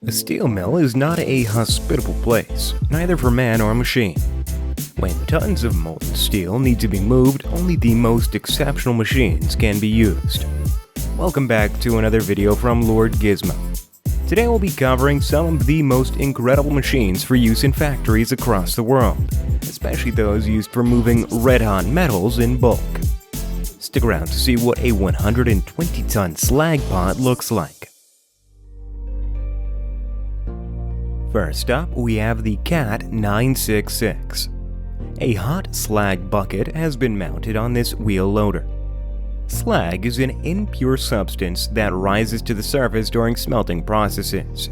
A steel mill is not a hospitable place, neither for man or machine. When tons of molten steel need to be moved, only the most exceptional machines can be used. Welcome back to another video from Lord Gizmo. Today we'll be covering some of the most incredible machines for use in factories across the world, especially those used for moving red-hot metals in bulk. Stick around to see what a 120-ton slag pot looks like. First up, we have the CAT 966. A hot slag bucket has been mounted on this wheel loader. Slag is an impure substance that rises to the surface during smelting processes.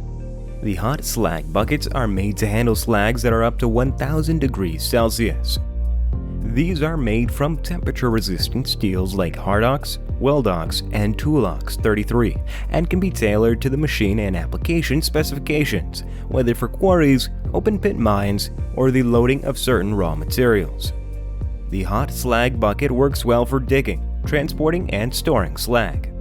The hot slag buckets are made to handle slags that are up to 1000 degrees Celsius. These are made from temperature-resistant steels like Hardox, Weldox, and Toolox 33 and can be tailored to the machine and application specifications, whether for quarries, open-pit mines, or the loading of certain raw materials. The hot slag bucket works well for digging, transporting, and storing slag.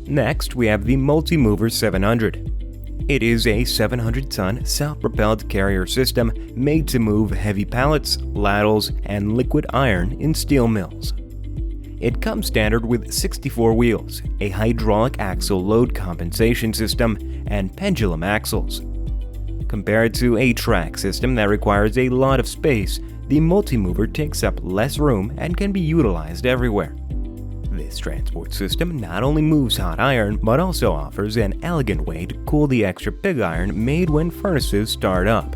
Next, we have the Multi-Mover 700. It is a 700-ton self-propelled carrier system made to move heavy pallets, ladles, and liquid iron in steel mills. It comes standard with 64 wheels, a hydraulic axle load compensation system, and pendulum axles. Compared to a track system that requires a lot of space, the multi-mover takes up less room and can be utilized everywhere. This transport system not only moves hot iron, but also offers an elegant way to cool the extra pig iron made when furnaces start up.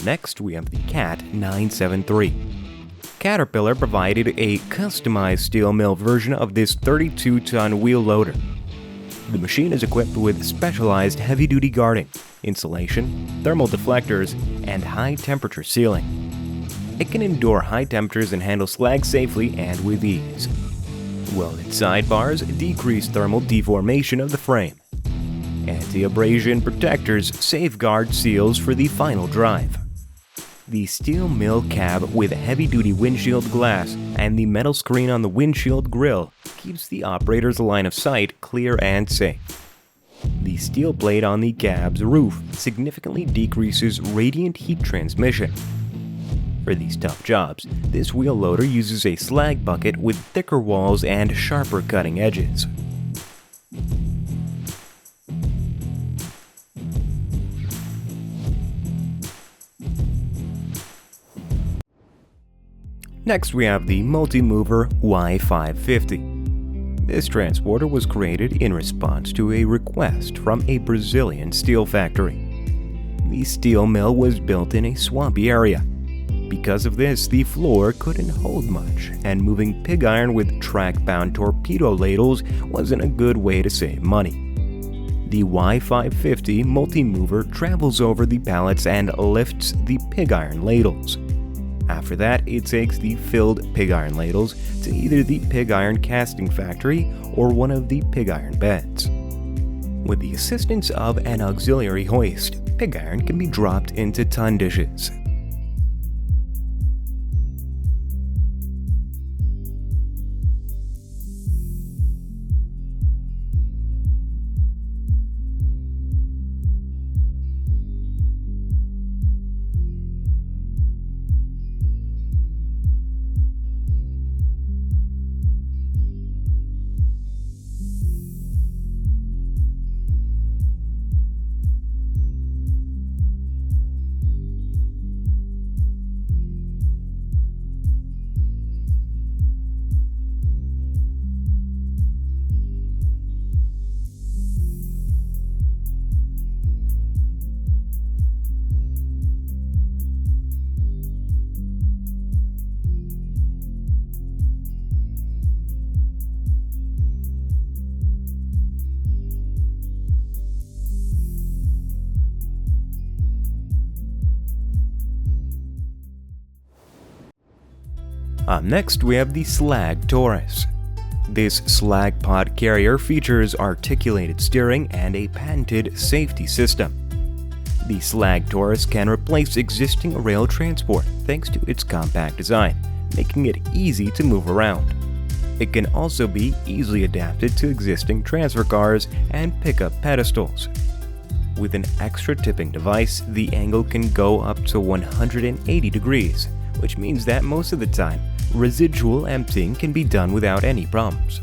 Next, we have the CAT 973. Caterpillar provided a customized steel mill version of this 32-ton wheel loader. The machine is equipped with specialized heavy-duty guarding, insulation, thermal deflectors, and high-temperature sealing. It can endure high temperatures and handle slag safely and with ease. Welded sidebars decrease thermal deformation of the frame. Anti-abrasion protectors safeguard seals for the final drive. The steel mill cab with heavy-duty windshield glass and the metal screen on the windshield grille keeps the operator's line of sight clear and safe. The steel plate on the cab's roof significantly decreases radiant heat transmission. For these tough jobs, this wheel loader uses a slag bucket with thicker walls and sharper cutting edges. Next we have the multi-mover Y550. This transporter was created in response to a request from a Brazilian steel factory. The steel mill was built in a swampy area. Because of this, the floor couldn't hold much, and moving pig iron with track-bound torpedo ladles wasn't a good way to save money. The Y550 multi-mover travels over the pallets and lifts the pig iron ladles. After that, it takes the filled pig iron ladles to either the pig iron casting factory or one of the pig iron beds. With the assistance of an auxiliary hoist, pig iron can be dropped into ton dishes. Up next, we have the Slag Taurus. This slag pod carrier features articulated steering and a patented safety system. The Slag Taurus can replace existing rail transport thanks to its compact design, making it easy to move around. It can also be easily adapted to existing transfer cars and pickup pedestals. With an extra tipping device, the angle can go up to 180 degrees, which means that most of the time, residual emptying can be done without any problems.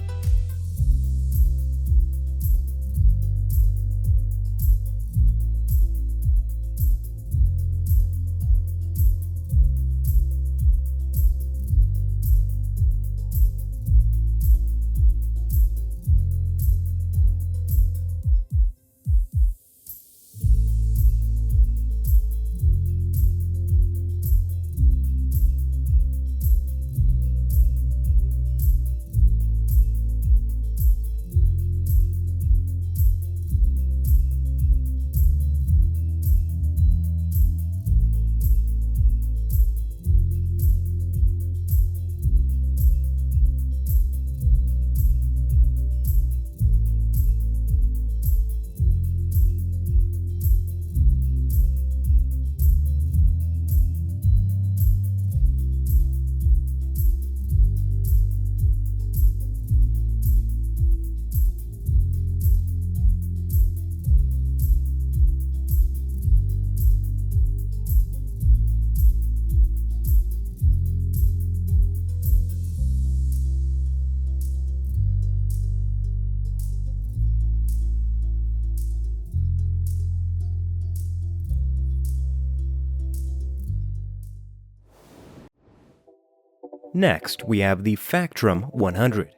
Next, we have the FRACTUM 100.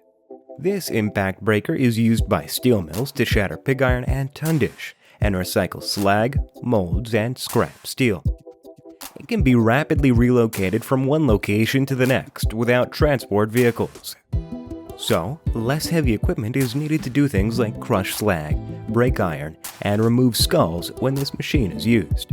This impact breaker is used by steel mills to shatter pig iron and ton dish, and recycle slag, molds, and scrap steel. It can be rapidly relocated from one location to the next without transport vehicles. So, less heavy equipment is needed to do things like crush slag, break iron, and remove skulls when this machine is used.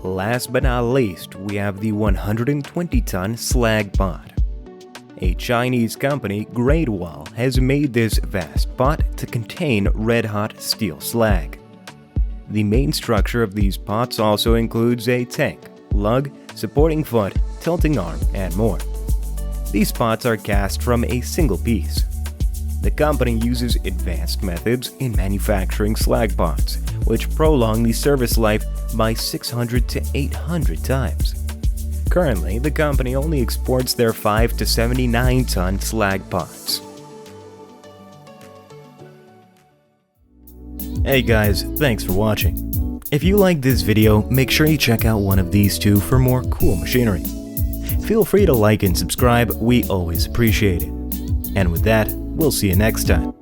Last but not least, we have the 120-ton slag pod. A Chinese company, Great Wall, has made this vast pot to contain red-hot steel slag. The main structure of these pots also includes a tank, lug, supporting foot, tilting arm, and more. These pots are cast from a single piece. The company uses advanced methods in manufacturing slag parts, which prolong the service life by 600 to 800 times. Currently, the company only exports their 5 to 79-ton slag parts. Hey guys, thanks for watching. If you liked this video, make sure you check out one of these two for more cool machinery. Feel free to like and subscribe, we always appreciate it. And with that, we'll see you next time.